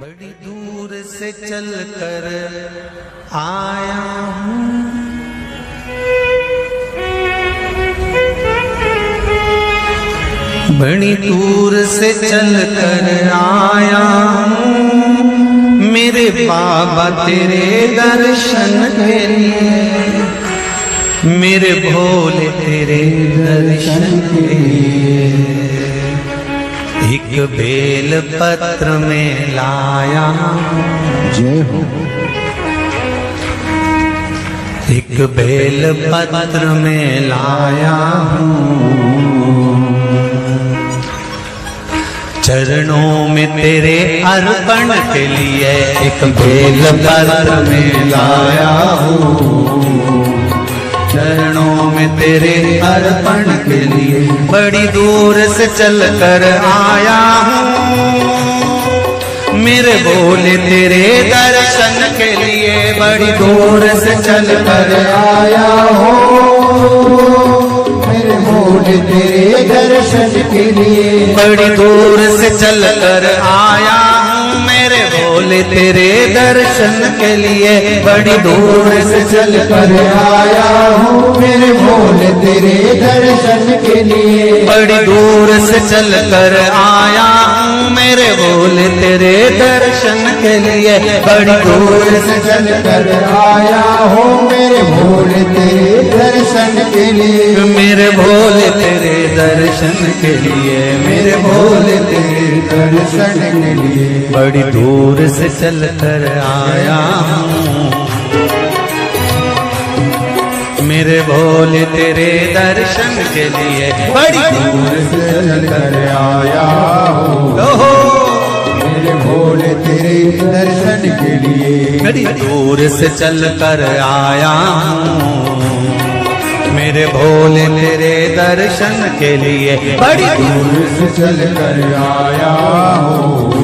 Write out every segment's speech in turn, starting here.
बड़ी दूर से चल कर आया हूँ, बड़ी दूर से चल कर आया हूँ, मेरे बाबा तेरे दर्शन के लिए, मेरे भोले तेरे दर्शन के लिए। एक बेल पत्र में लाया, जय हो। एक बेल पत्र में लाया हूँ, चरणों में तेरे अर्पण के लिए। एक बेल पत्र में लाया हूँ, चरणों में तेरे अर्पण के लिए। बड़ी दूर से चल कर आया हूँ, मेरे भोले तेरे दर्शन के लिए। बड़ी दूर से चल कर आया हूँ, मेरे भोले तेरे दर्शन के लिए। बड़ी दूर से चल कर आया हूँ, मेरे भोले तेरे दर्शन के लिए। बड़ी दूर से चल कर आया हूँ, मेरे भोले तेरे दर्शन के लिए। बड़ी दूर से चल कर आया हूँ, मेरे भोले तेरे दर्शन के लिए। बड़ी दूर से चल कर आया हूँ, मेरे भोले तेरे दर्शन के लिए। मेरे भोले तेरे दर्शन के लिए, मेरे भोले तेरे दर्शन के लिए। बड़ी दूर से चल कर आया हूँ, मेरे भोले तेरे दर्शन के लिए। बड़ी दूर से चल कर आया हूँ, मेरे भोले तेरे दर्शन के लिए। बड़ी दूर से चल कर आया हूँ, मेरे भोले तेरे दर्शन के लिए। बड़ी दूर से चल कर आया हूँ,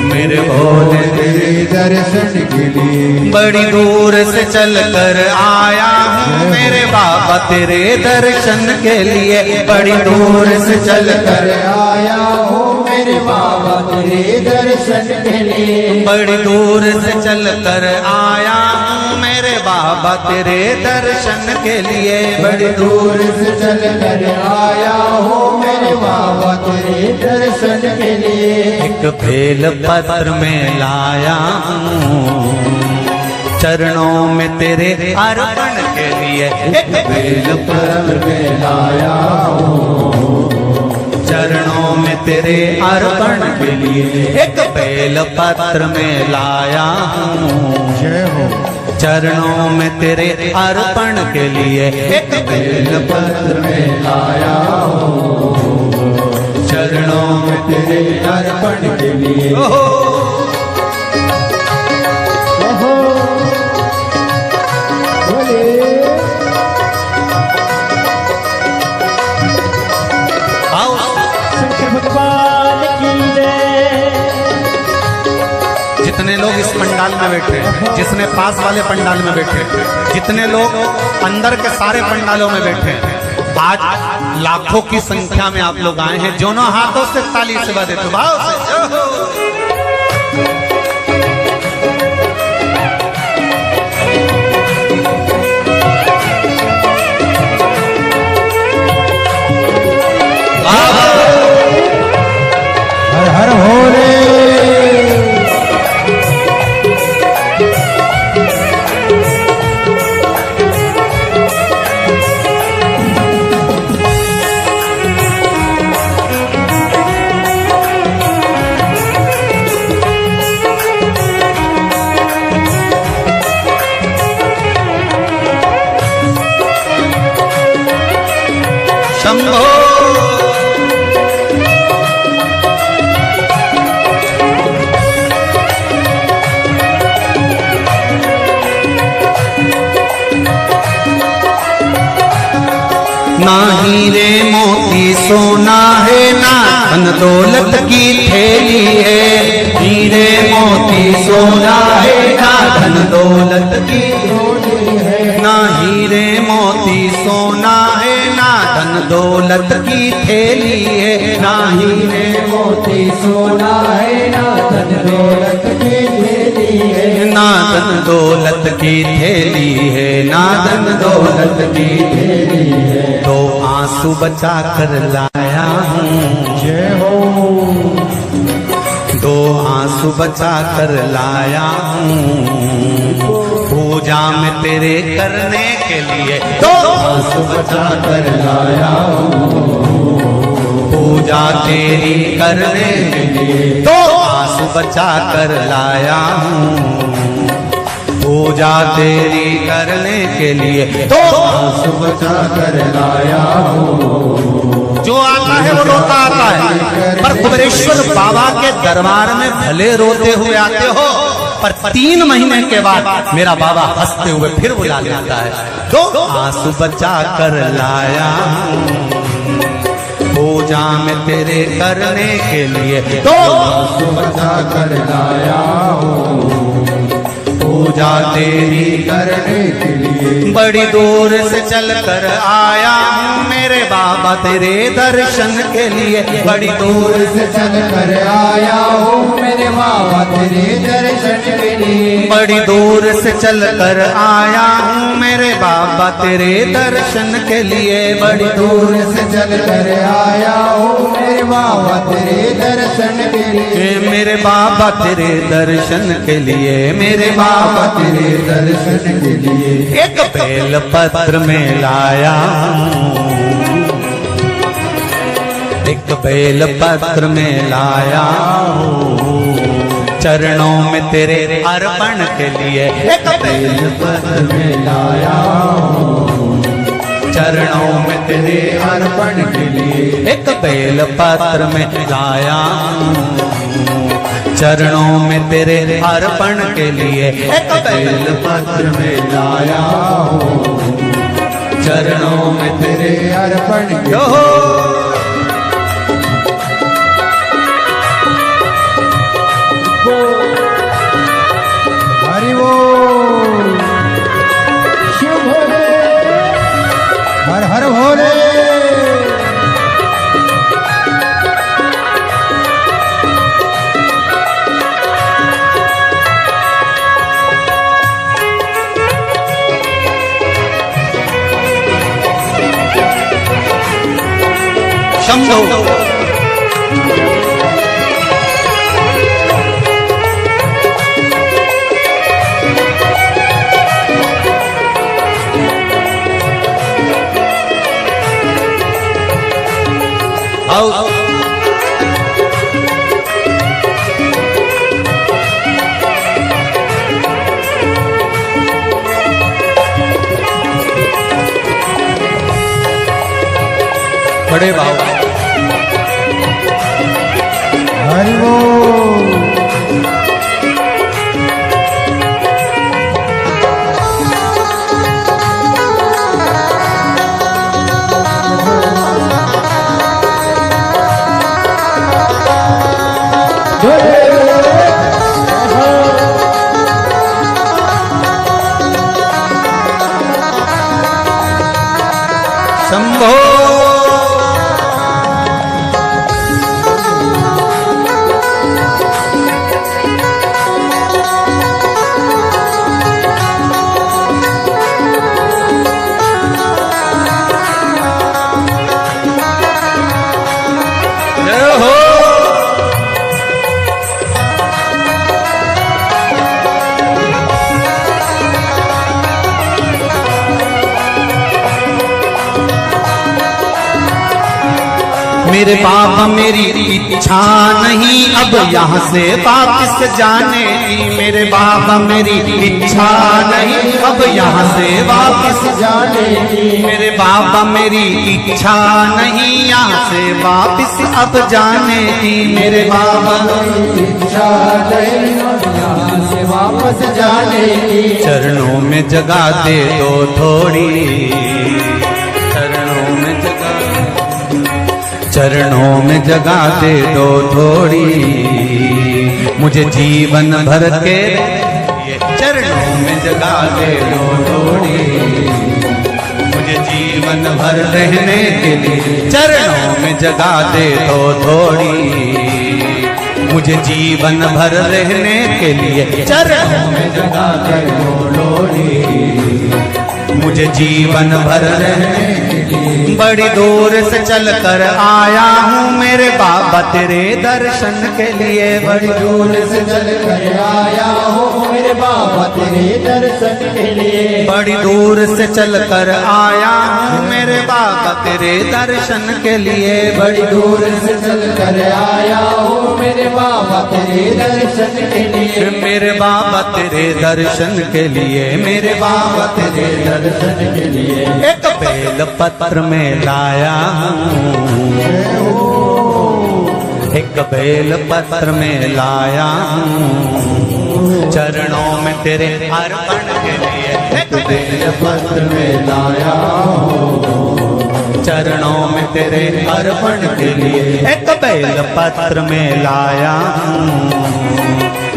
मेरे भोले तेरे दर्शन के लिए। बड़ी दूर से चल कर आया हूँ, मेरे बाबा तेरे दर्शन के लिए। बड़ी दूर से चल कर आया हूँ, मेरे बाबा तेरे दर्शन के लिए। बड़ी दूर से चल कर आया हूँ, मेरे बाबा तेरे दर्शन के लिए। बड़ी दूर से चल कर आया हूँ, मेरे बाबा तेरे दर्शन के लिए। एक बेल पत्र में लाया हूँ, चरणों में तेरे अर्पण के लिए। एक बेल पत्र में लाया हूँ, चरणों में तेरे अर्पण के लिए। एक बेल पत्र में लाया हूँ, जय हो। चरणों में तेरे अर्पण के लिए। एक बेल पत्र में लाया हूँ, चरणों में तेरे अर्पण के लिए। जितने लोग इस पंडाल में बैठे, जिसने पास वाले पंडाल में बैठे, जितने लोग अंदर के सारे पंडालों में बैठे, आज लाखों की संख्या में आप लोग आए हैं। दोनों हाथों से ताली से बजाते तो भाव से। हर हर भोले। शंभो ना हीरे मोती सोना है, ना धन दौलत की थैली है। हीरे मोती सोना है, ना धन दौलत की थैली है। ना हीरे मोती सोना है, ना धन दौलत की थैली है। ना हीरे मोती सोना है, ना धन दौलत की थैली है, ना धन दौलत की थैली है, ना धन दौलत की थैली है। तो आंसू बचा कर लाया हूँ, जय हो। दो आंसू बचा कर लाया हूँ, पूजा में तेरे करने के लिए दो आंसू बचा कर लाया हूँ, पूजा तेरी करने के लिए दो आंसू बचा कर लाया हूँ, पूजा तेरी करने के लिए दो आंसू बचा कर लाया हूँ। जो आता है वो रोता आता है, पर कुबेरेश्वर बाबा के दरबार में भले रोते हुए आते हो, पर 3 महीने के बाद मेरा बाबा हंसते हुए फिर बुला लेता है। दो आंसू बचा कर लाया हूँ, पूजा में तेरे करने के लिए दो आंसू बचा कर लाया हूँ, पूजा तेरी करने के लिए। बड़ी दूर से चल कर आया हूँ मेरे बाबा तेरे दर्शन के लिए, बड़ी दूर से चल कर आया हूँ मेरे बाबा तेरे दर्शन के लिए। बड़ी दूर से चल कर आया हूँ मेरे बाबा तेरे दर्शन के लिए, बड़ी दूर से चल कर आया हूँ मेरे बाबा तेरे दर्शन के लिए। मेरे बाबा तेरे दर्शन के लिए, मेरे बाबा तेरे दर्शन के लिए। एक बेल पत्र में लाया हूँ, एक बेल पत्र में लाया हूँ, चरणों में तेरे अर्पण के लिए एक बेल पत्र में लाया हूँ, चरणों में तेरे अर्पण के लिए। एक बेल पत्र में लाया हूँ, चरणों में तेरे अर्पण के लिए एक बेल पत्र में लाया हूँ, चरणों में तेरे अर्पण के जो हरि वो शिव भोले, हर हर भोले। शंभो आओ बड़े बाबा हरि वो शंभो मेरे बाबा मेरी इच्छा नहीं अब यहाँ से वापस जाने की, मेरे बाबा मेरी इच्छा नहीं अब यहाँ से वापस जाने की। मेरे बाबा मेरी इच्छा नहीं यहाँ से वापस अब जाने की, मेरे बाबा इच्छा नहीं यहाँ से वापस जाने की। चरणों में जगह दे दो थोड़ी, चरणों में जगह, चरणों में जगह दे दो थोड़ी, मुझे जीवन भर के चरणों में जगह दे दो थोड़ी, मुझे जीवन भर रहने के लिए चरणों में जगह दे दो थोड़ी, मुझे जीवन भर रहने के लिए चरणों में जगा कर बोलो रे। मुझे जीवन भर रहने के लिए बड़ी दूर से चल कर आया हूँ मेरे बाबा तेरे दर्शन के लिए। बड़ी दूर से चल कर आया हूँ मेरे बाबा तेरे दर्शन के लिए। बड़ी दूर से चल कर आया हूँ मेरे बाबा तेरे दर्शन के लिए। बड़ी दूर से चल कर आया हूँ मेरे बाबा तेरे दर्शन के लिए। मेरे बाबा तेरे दर्शन के लिए, मेरे बाबा तेरे दर्शन के लिए एक बेल पत्र में लाया हूँ, एक बेल पत्र में लाया हूँ चरणों में तेरे अर्पण के लिए। एक बेल पत्र में लाया हूँ चरणों में तेरे अर्पण के लिए। एक बेल पत्र में लाया हूँ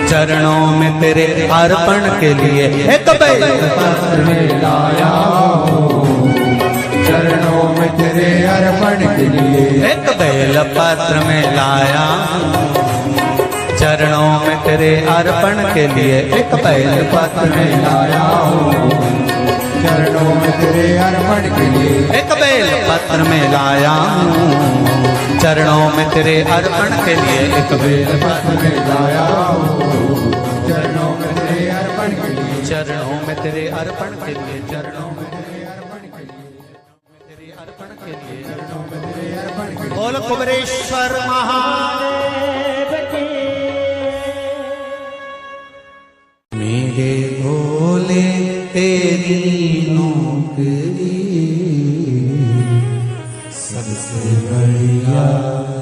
चरणों में तेरे अर्पण के लिए। एक बेल पत्र में लाया हूँ चरणों में तेरे अर्पण के लिए। एक बेल पत्र में लाया हूँ चरणों में तेरे अर्पण के लिए। एक बेल पत्र में लाया हूँ चरणों में तेरे अर्पण के लिए। एक बेल पत्र में लाया हूँ चरणों में तेरे अर्पण के लिए। एक बेल पत्र में लाया हूँ चरणों में तेरे अर्पण के लिए। चरणों में तेरे अर्पण के लिए, चरणों में तेरे अर्पण के लिए, तेरे अर्पण के लिए, चरणों में तेरे अर्पण के लिए। बोल कुबेरेश्वर महादेव की। मेरे भोले तेरी नौकरी सबसे बढ़िया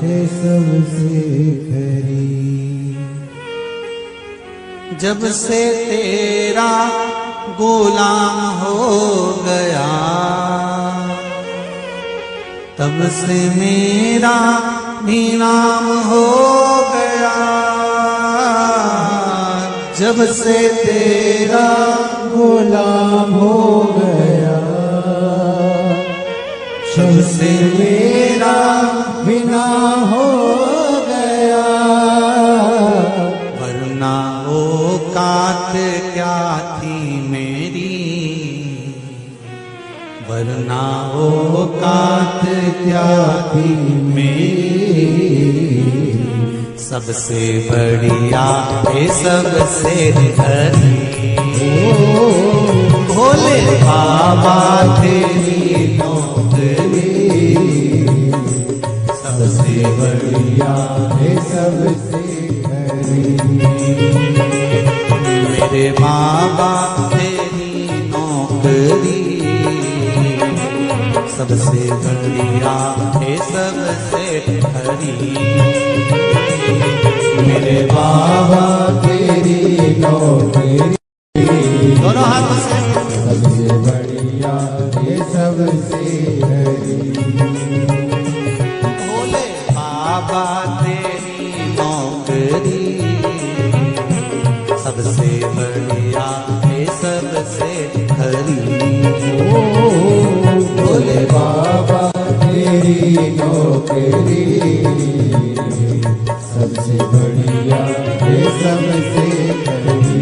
है सबसे खरी। जब से तेरा गुलाम हो गया तब से मेरा भी नाम हो गया। जब से तेरा गुलाम हो गया जब से मेरा बिना हो गया। वरना औकात क्या थी मेरी, वरना औकात क्या थी मेरी। सबसे बढ़िया है सबसे हरी भोले बाबा तेरी नौकरी सबसे बढ़िया है सबसे खरी। मेरे बाबा तेरी नौकरी सबसे बढ़िया है सबसे हरी। मेरे बाबा तेरी नौकरी दोनों हाथों से सबसे बढ़िया है सबसे हरी। भोले बाबा तेरी नौकरी सबसे बढ़िया है सबसे हरी। भोले बाबा तेरी नौकरी सबसे बढ़िया है सबसे खरी।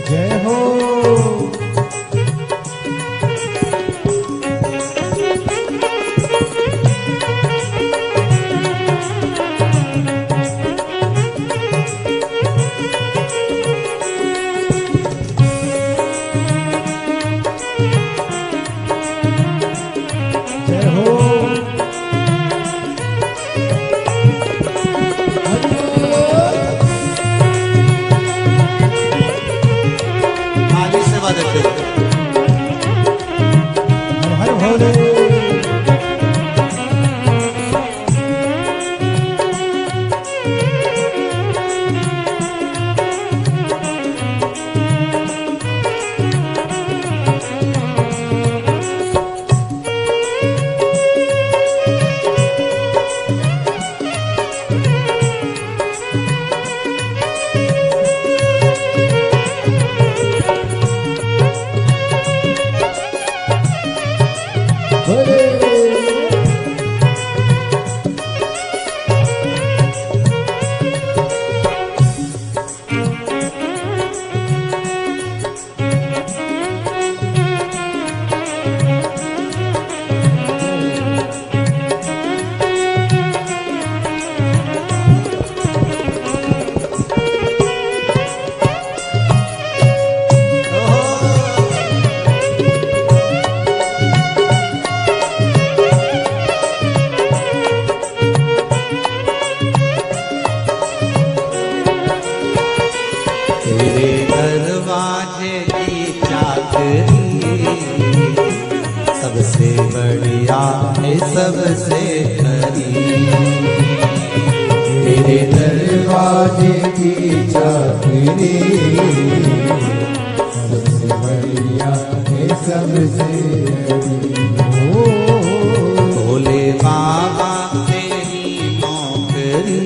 जय हो सबसे बढ़िया है सबसे खरी। तेरे दरवाजे की चाकरी सबसे बढ़िया है सबसे भोले बाबा तेरी नौकरी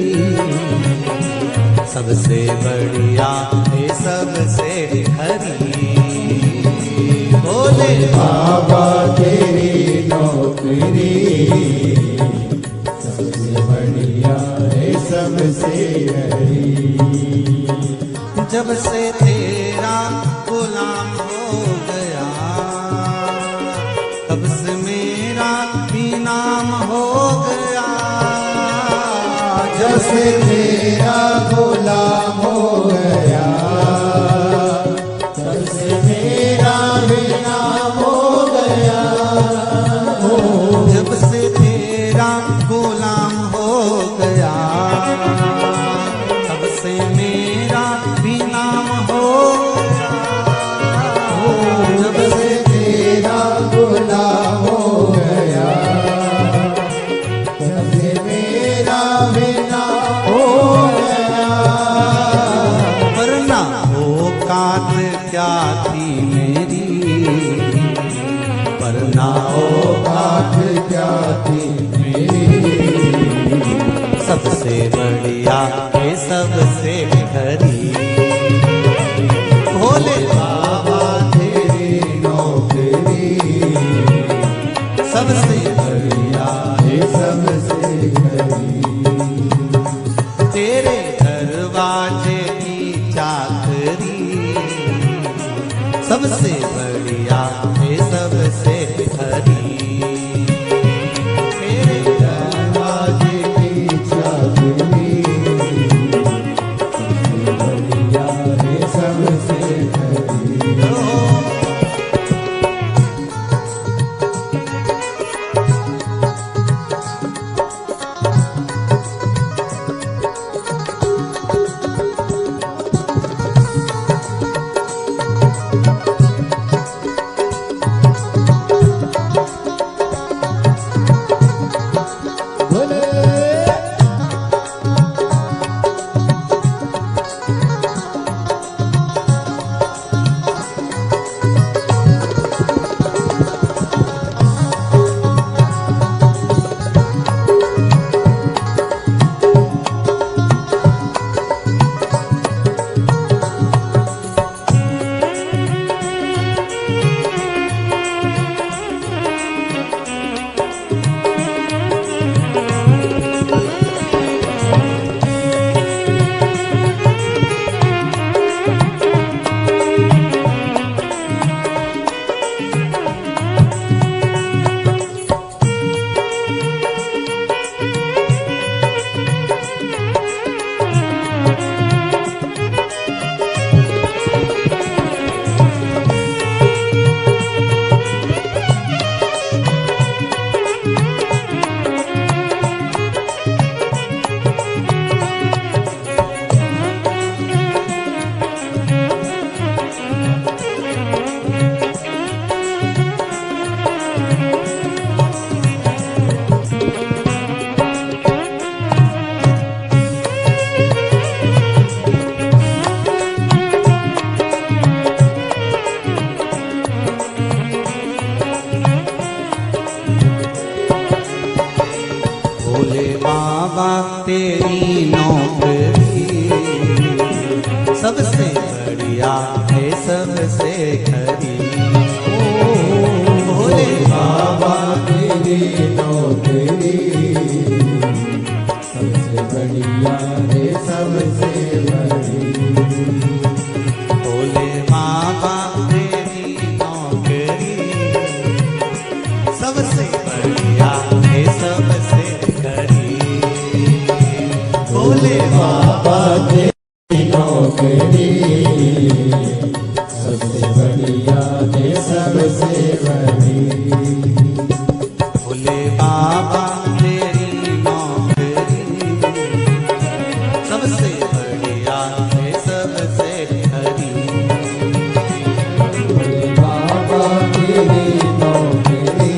सबसे बढ़िया है सबसे खरी। भोले बाबा तेरी नौकरी सबसे बढ़िया है सबसे हरी। जब से तेरा गुलाम हो गया तब से मेरा भी नाम हो गया। जब से तेरा गुलाम हो गया तब से मेरा भी नाम हो गया। जब से तेरा गुलाम हो गया तब से मेरा भी नाम हो गया। जब से तेरा गुलाम हो गया तब से मेरा भी नाम हो गया। वरना औकात क्या थी मेरी, वरना औकात क्या थी मेरी। सबसे बढ़िया है सबसे खरी। भोले बाबा तेरी नौकरी सबसे बढ़िया है सबसे हरी। तेरे दरवाजे की चाकरी सबसे बढ़िया है सबसे खरी। तेरे दरवाजे की चाकरी सबसे बढ़िया है सबसे हरी। बाबा तेरी नौकरी सबसे बढ़िया है सबसे खरी। भोले बाबा तेरी नौकरी सबसे बढ़िया है सबसे बड़ी। भोले बाबा तेरी नौकरी सबसे बढ़िया है सबसे खरी। भोले बाबा तेरी नौकरी सबसे बढ़िया है सबसे बड़ी। भोले बाबा तेरी नौकरी सबसे बढ़िया है सबसे खरी। बाबा तेरी नौकरी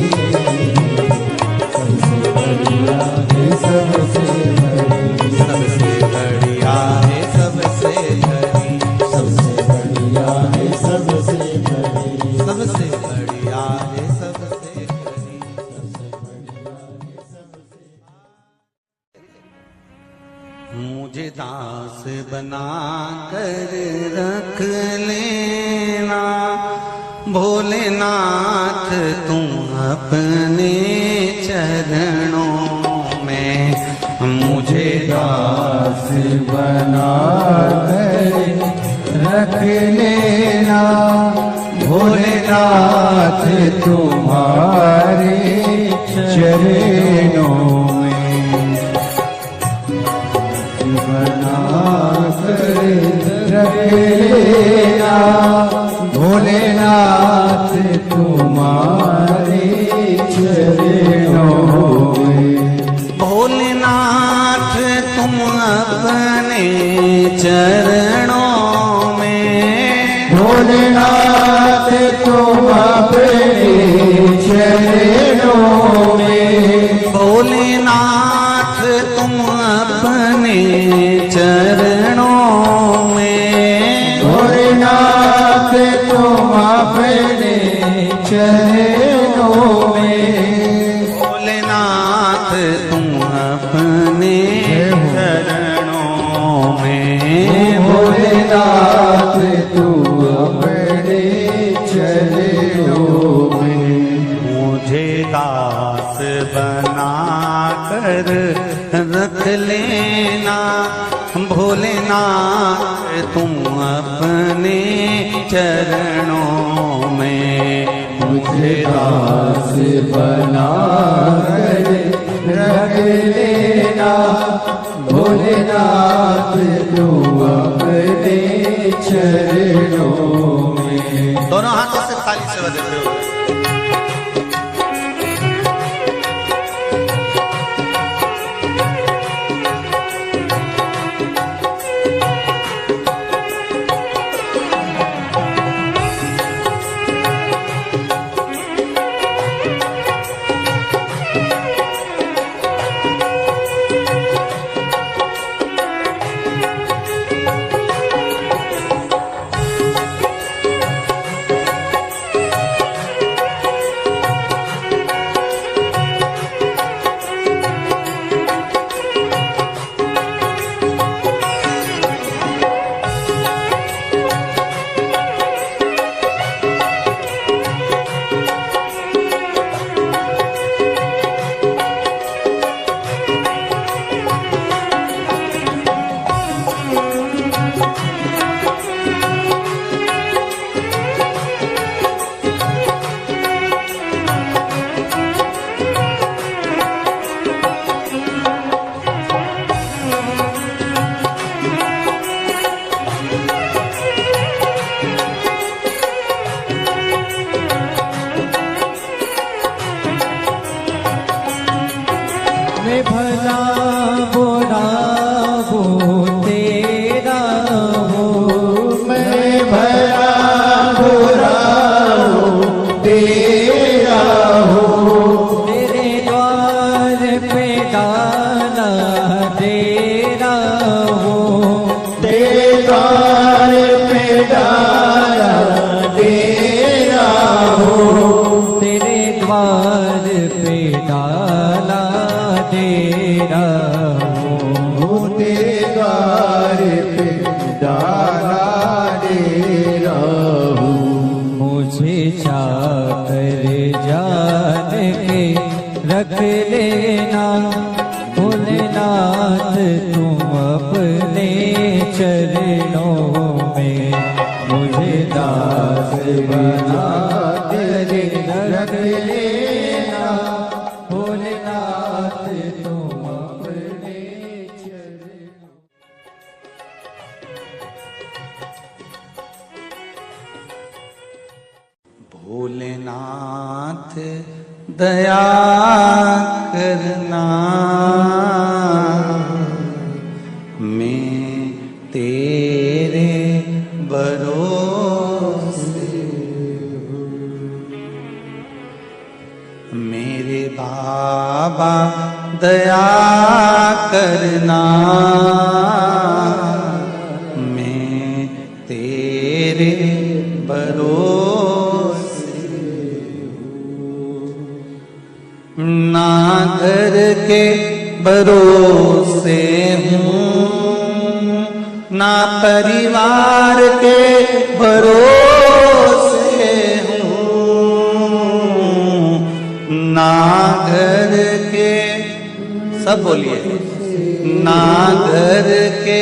बना कर रख लेना भोलेनाथ तुम अपने चरणों में, मुझे दास बना कर रख लेना भोलेनाथ तुम्हारे चरणों में, बना कर रख लेना भोलेनाथ तुम्हारे चरणों में। भोलेनाथ तुम अपने चरणों में, भोलेनाथ तुम अपने चरणों में, भोलेनाथ तुम अपने चरणों में, भोलेनाथ तुम अपने चरणों में, भोलेनाथ तुम अपने चरणों में, भोलेनाथ तुम अपने चरणों में। मुझे दास बना कर रख लेना भोलेनाथ तुम अपने चरणों में, मुझे दास बना कर रख लेना भोलेनाथ तुम अपने चरणों में। दोनों हाथों से ताली से बजाते हुए मैं भला बुरा हो तेरा हो, मैं भला बुरा हो तेरा हो, तेरे द्वार पे डाला तेरा हो, तेरे द्वार पे डाला तेरा हो, तेरे द्वार पे डाला तेरा हो, तेरे द्वार पे डाला तेरा हो। मुझे चाकर जान के रख लेना भोलेनाथ तुम अपने चरणों में, मुझे दास बना कर रख लेना भोलेनाथ तुम अपने चरणों। भोलेनाथ दया करना मैं तेरे भरोसे हूँ। मेरे बाबा दया करना मैं तेरे भरोसे ना घर के भरोसे हूँ ना परिवार के भरोसे हूँ, ना घर के, सब बोलिए, ना घर के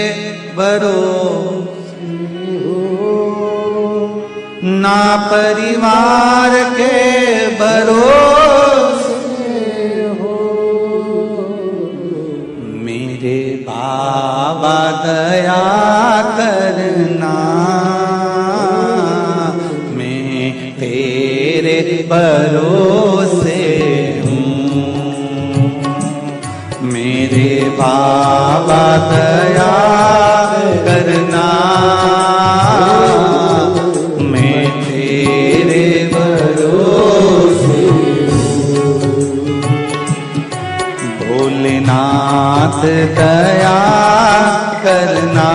भरोसे, ना परिवार के भरोसे हो। मेरे बाबा दया करना, मैं तेरे भरोसे हूँ। मेरे बाबा दया करना, मैं तेरे भरोसे हूँ। भोलेनाथ दया करना,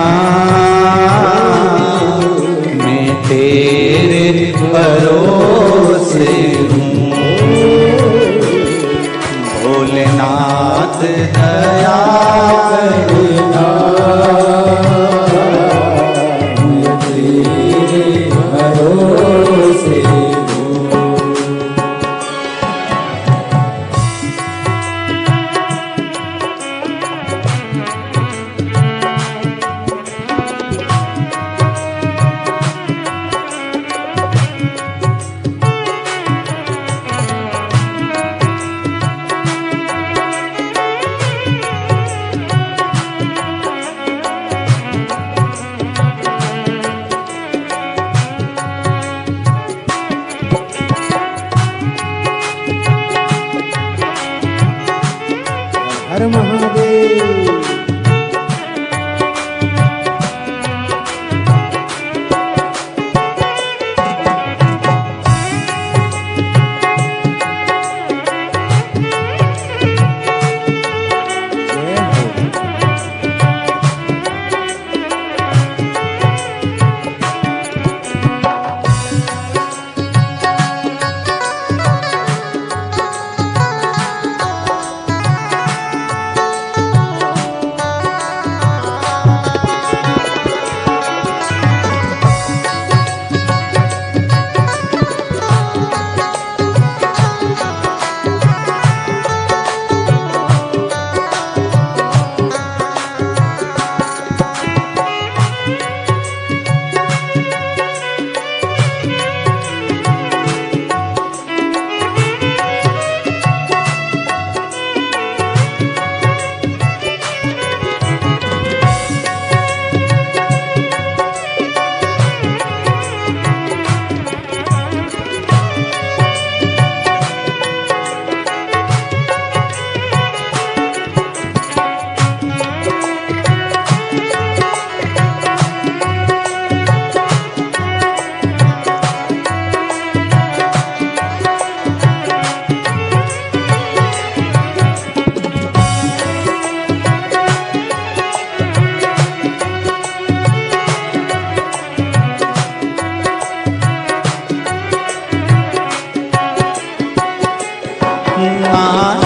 मैं तेरे भरोसे हूँ। भोलेनाथ दया करना, मैं तेरे भरोसे हूँ। हर महादेव।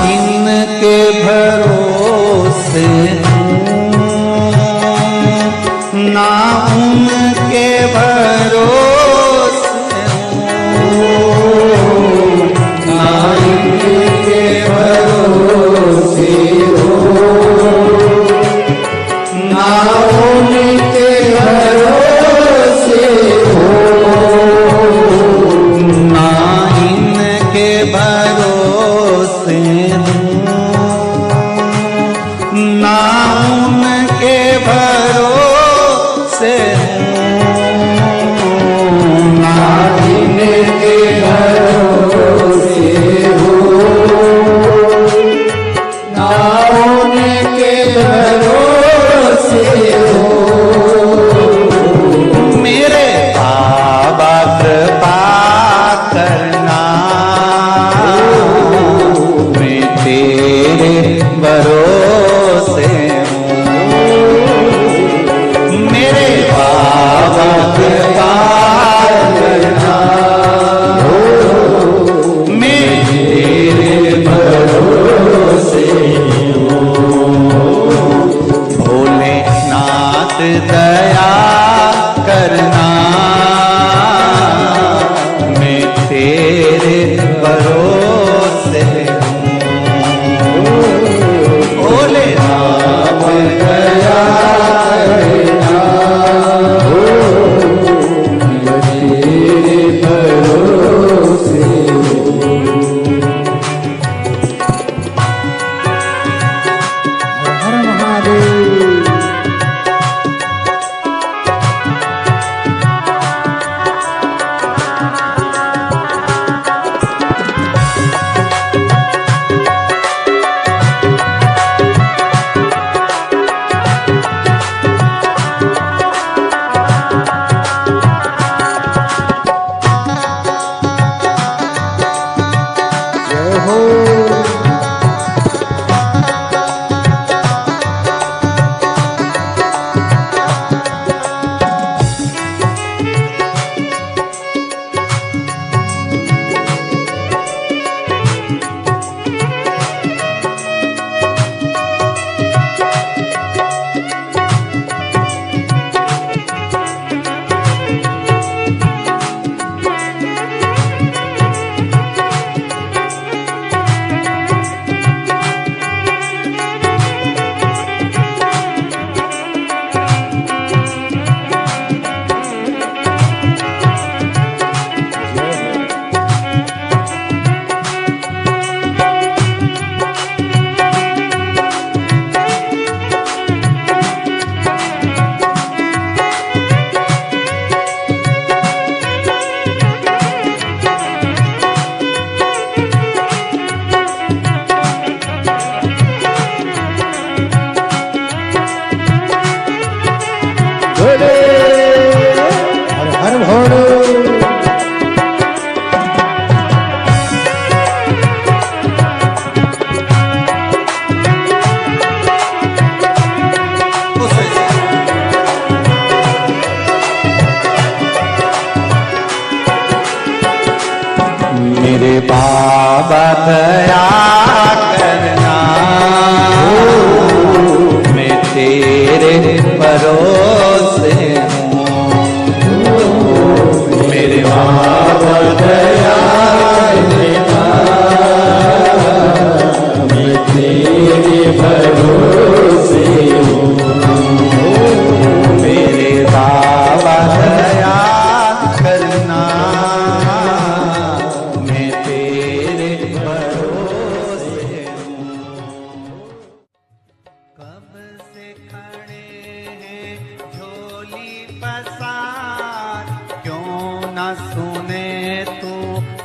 इनके भरोसे ना उनके भरोसे ना इनके भरोसे ना उनके भरोसे ना इनके भरोसे हो। हर हर भोले। मेरे बाबा दया करना, मैं तेरे भरोसे हूँ। मेरे बाबा दया करना, मैं तेरे भरोसे हूँ। मेरे बाबा दया करना, मैं तेरे भरोसे हूँ। कब से खड़े हैं झोली पसार, क्यों न सुने तू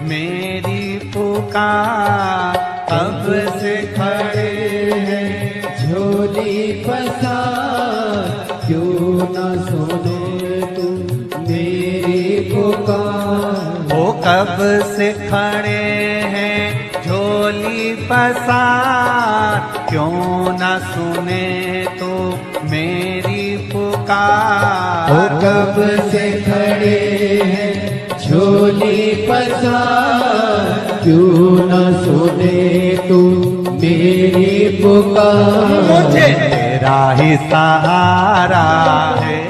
मेरी पुकार। कब से खड़े हैं झोली पसार, क्यों न सुने तू मेरी पुकार। ओ कब से खड़े हैं झोली पसार, क्यों न सुने तो मेरी पुकार। ओ कब से खड़े हैं झोली पसार, क्यों न सुने तू मेरी पुकार। मुझे तेरा ही सहारा है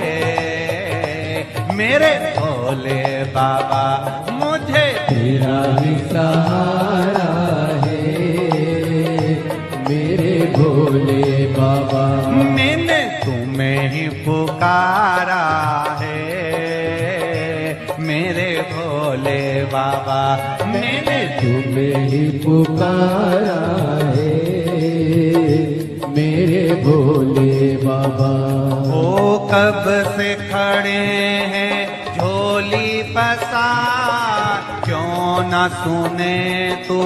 मेरे भोले बाबा, मुझे तेरा ही सहारा है मेरे भोले बाबा। मैंने तुम्हें ही पुकारा है मेरे भोले बाबा। मैंने तुम्हें ही पुकारा है मेरे भोले बाबा। ओ कब से खड़े हैं झोली पसार, क्यों न सुने तू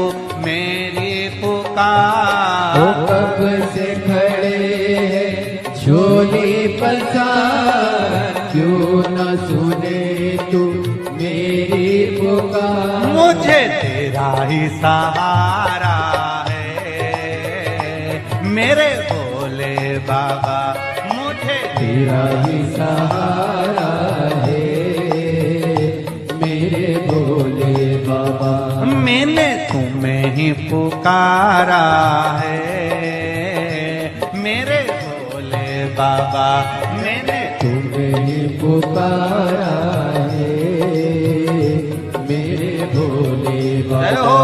मेरी पुकार। ओ कब से खड़े हैं झोली पसार, क्यों न सुने तू मेरी पुकार। मुझे तेरा ही सहारा है मेरे भोले बाबा, मुझे तेरा ही सहारा है मेरे भोले बाबा। मैंने तुम्हें ही पुकारा है मेरे भोले बाबा। मैंने तुम्हें ही पुकारा है मेरे भोले जय बाबा। हो।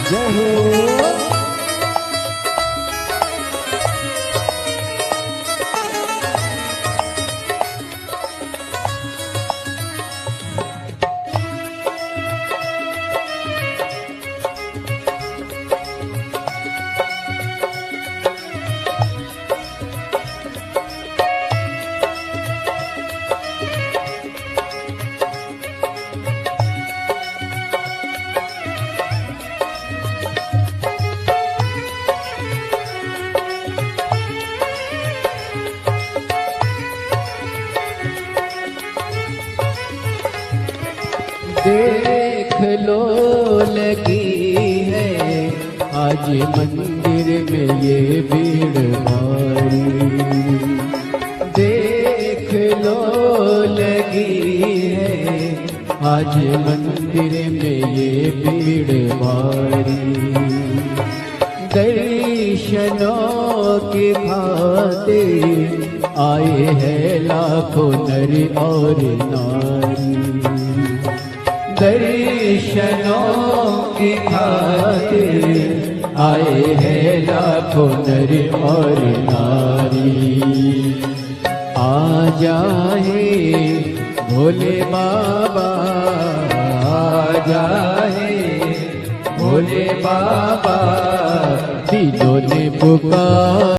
जय हो। देख लो लगी है आज मंदिर में ये भीड़ भारी। देख लो लगी है आज मंदिर में ये भीड़ भारी। दर्शनों की खातिर आए हैं लाखों नर और नारी। दर्शनों की खातिर आए हैं लाखों नर और नारी। आ जाए भोले बाबा, आ जाए भोले बाबा, दिलों ने पुकार।